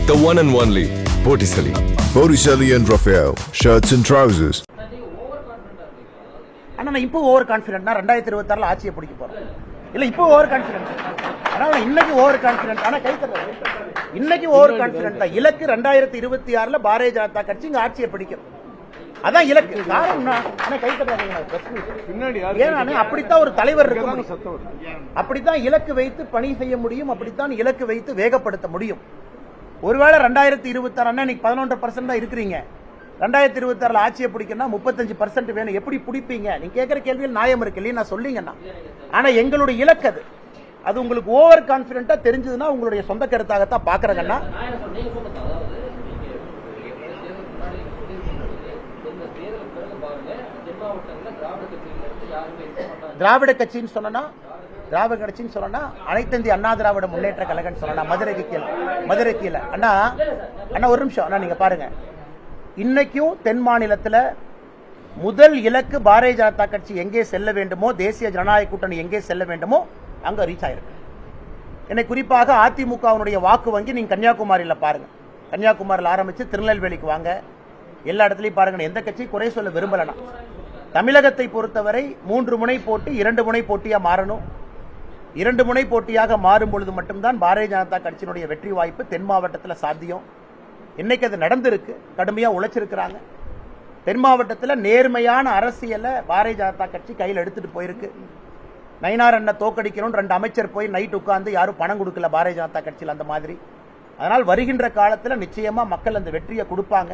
The one and only Botticelli. Botticelli and Raphael, shirts and trousers. ஆனால் நான் இப்போ over கான்ஃபிடென்ட்னா 2026 ஆட்சியை பிடிக்க போறேன். இல்ல இப்போ ஓவர் கான்ஃபிடென்ட். ஆனால் இன்னைக்கு ஓவர் கான்ஃபிடென்ட். ஆனால் கை தரல. இன்னைக்கு ஓவர் கான்ஃபிடென்ட் தான். இலக்கு 2026ல பாரதிய ஜனதா கட்சி இங்க ஆட்சியை பிடிக்கும். அதான் இலக்கு. காரணம் கை தராதீங்க. ஏன்னா அப்படித்தான் ஒரு தலைவர் இருக்க முடியும். அப்படித்தான் இலக்கு வைத்து பணி செய்ய முடியும். அப்படித்தான் இலக்கு வைத்து வேகப்படுத்த முடியும். ஒருவேளை 2026 இன்னைக்கு 11% தான் இருக்கிறீங்க. 2026 ஆட்சியை பிடிக்கணும்னா 35% வேணும். எப்படி பிடிப்பீங்க? நீங்க கேட்கிற கேள்வியில் நியாயம் இருக்கு இல்லையா? நான் சொல்லிங்கன்னா, ஆனா எங்களுடைய இலக்கு அது உங்களுக்கு ஓவர் கான்பிடென்ட்டா தெரிஞ்சதுன்னா உங்களுடைய சொந்த கருத்தாகத்தான் பாக்குறேங்கன்னா. திராவிட கட்சின்னு சொன்னா அனைத்து இந்திய அண்ணா திராவிட முன்னேற்ற கழகம் சொல்லலாம். மதுரை கீழே அண்ணா ஒரு நிமிஷம் அண்ணா, நீங்க பாருங்க, இன்னைக்கும் தென் மாநிலத்தில் முதல் இலக்கு பாரதிய ஜனதா கட்சி எங்கே செல்ல வேண்டுமோ, தேசிய ஜனநாயக கூட்டணி எங்கே செல்ல வேண்டுமோ அங்க ரீச் ஆயிருக்கு. என்னை குறிப்பாக அதிமுகவினுடைய வாக்கு வங்கி நீங்க கன்னியாகுமரியில பாருங்க. கன்னியாகுமரியில் ஆரம்பிச்சு திருநெல்வேலிக்கு வாங்க, எல்லா இடத்துலையும் பாருங்க. எந்த கட்சி குறை சொல்ல விரும்பலனா, தமிழகத்தை பொறுத்தவரை 3 முனை போட்டி 2 முனை போட்டியா மாறணும். 2 முனை போட்டியாக மாறும் பொழுது மட்டும்தான் பாரதிய ஜனதா கட்சியினுடைய வெற்றி வாய்ப்பு தென் மாவட்டத்தில் சாத்தியம். இன்னைக்கு அது நடந்திருக்கு. கடுமையா உழைச்சிருக்கிறாங்க. தென் மாவட்டத்தில் நேர்மையான அரசியலை பாரதிய ஜனதா கட்சி கையில் எடுத்துட்டு போயிருக்கு. நயினார் அண்ணன் தோக்கடிக்கணும் 2 அமைச்சர் போய் நைட் உட்கார்ந்து யாரும் பணம் கொடுக்கல பாரதிய ஜனதா கட்சியில் அந்த மாதிரி. அதனால் வருகின்ற காலத்தில் நிச்சயமா மக்கள் அந்த வெற்றியை கொடுப்பாங்க.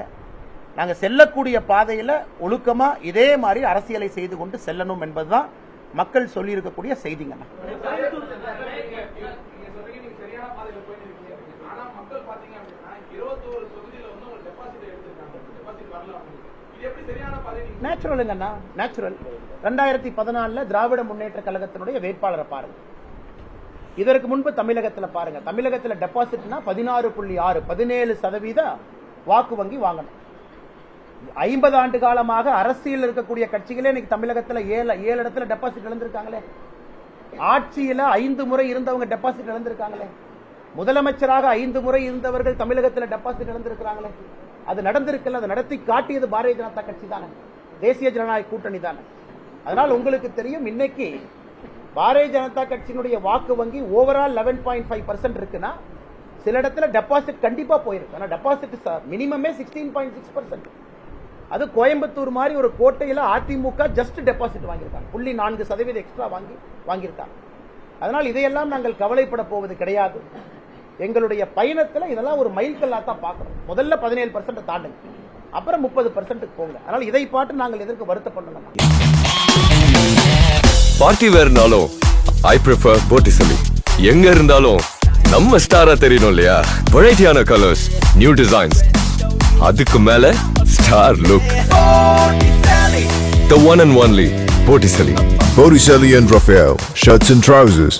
நாங்கள் செல்லக்கூடிய பாதையில ஒழுக்கமா இதே மாதிரி அரசியலை செய்து கொண்டு செல்லணும் என்பதுதான் மக்கள் சொல்லி இருக்கக்கூடிய செய்திங்க. நேச்சுரலுங்கண்ணா, நேச்சுரல். 2014 திராவிட முன்னேற்ற கழகத்தினுடைய வேட்பாளரை பாருங்க. இதற்கு முன்பு தமிழகத்தில் பாருங்க. தமிழகத்தில் டெபாசிட்னா 16.6 17% வாக்கு வங்கி வாங்கணும். 50 ஆண்டு காலமாக அரசியல் இருக்கக்கூடிய கட்சிகளே இன்னைக்கு தமிழகத்தில் 7 இடத்துல டெபாசிட் இழந்திருக்காங்களே. ஆட்சியில 5 முறை இருந்தவங்க டெபாசிட் இழந்திருக்காங்களே. முதலமைச்சராக 5 முறை இருந்தவர்கள் தமிழகத்தில் டெபாசிட் இழந்திருக்கிறாங்களே. அது நடந்திருக்கல. அதை நடத்தி காட்டியது பாரதிய ஜனதா கட்சி தானே, தேசிய ஜனநாயக கூட்டணி தானே. அதனால் உங்களுக்கு தெரியும், இன்னைக்கு பாரதிய ஜனதா கட்சியினுடைய வாக்கு வங்கி ஓவரால் 11.5% இருக்குன்னா சில இடத்துல டெபாசிட் கண்டிப்பா போயிருக்கு. ஆனா டெபாசிட் மினிமமே 16.6%. அது கோயம்புத்தூர் மாதிரி ஒரு கோட்டையில அதிமுக ஜஸ்ட் டெபாசிட் வாங்கியிருக்காங்க. 0.4% எக்ஸ்ட்ரா வாங்கியிருக்காங்க. அதனால் இதையெல்லாம் நாங்கள் கவலைப்பட போவது கிடையாது. எங்களுடைய பயணத்தில் இதெல்லாம் ஒரு மைல்கல்லா தான் பார்க்கணும். முதல்ல 17% தாண்டுங்க, அப்புறம் 30% போங்க. அதனால் இதை பாட்டு நாங்கள் எதற்கு வருத்தப்படணும்? பார்ட்டி வேர்னாலும் ஐ ப்ரிஃபர் Botticelli. எங்க இருந்தாலும் நம்ம ஸ்டாரா தெரியணும் இல்லையா? வெரைட்டியான கலர்ஸ், நியூ டிசைன்ஸ், அதுக்கு மேல star look. The one and only Botticelli. Botticelli and Raphael, shirts and trousers.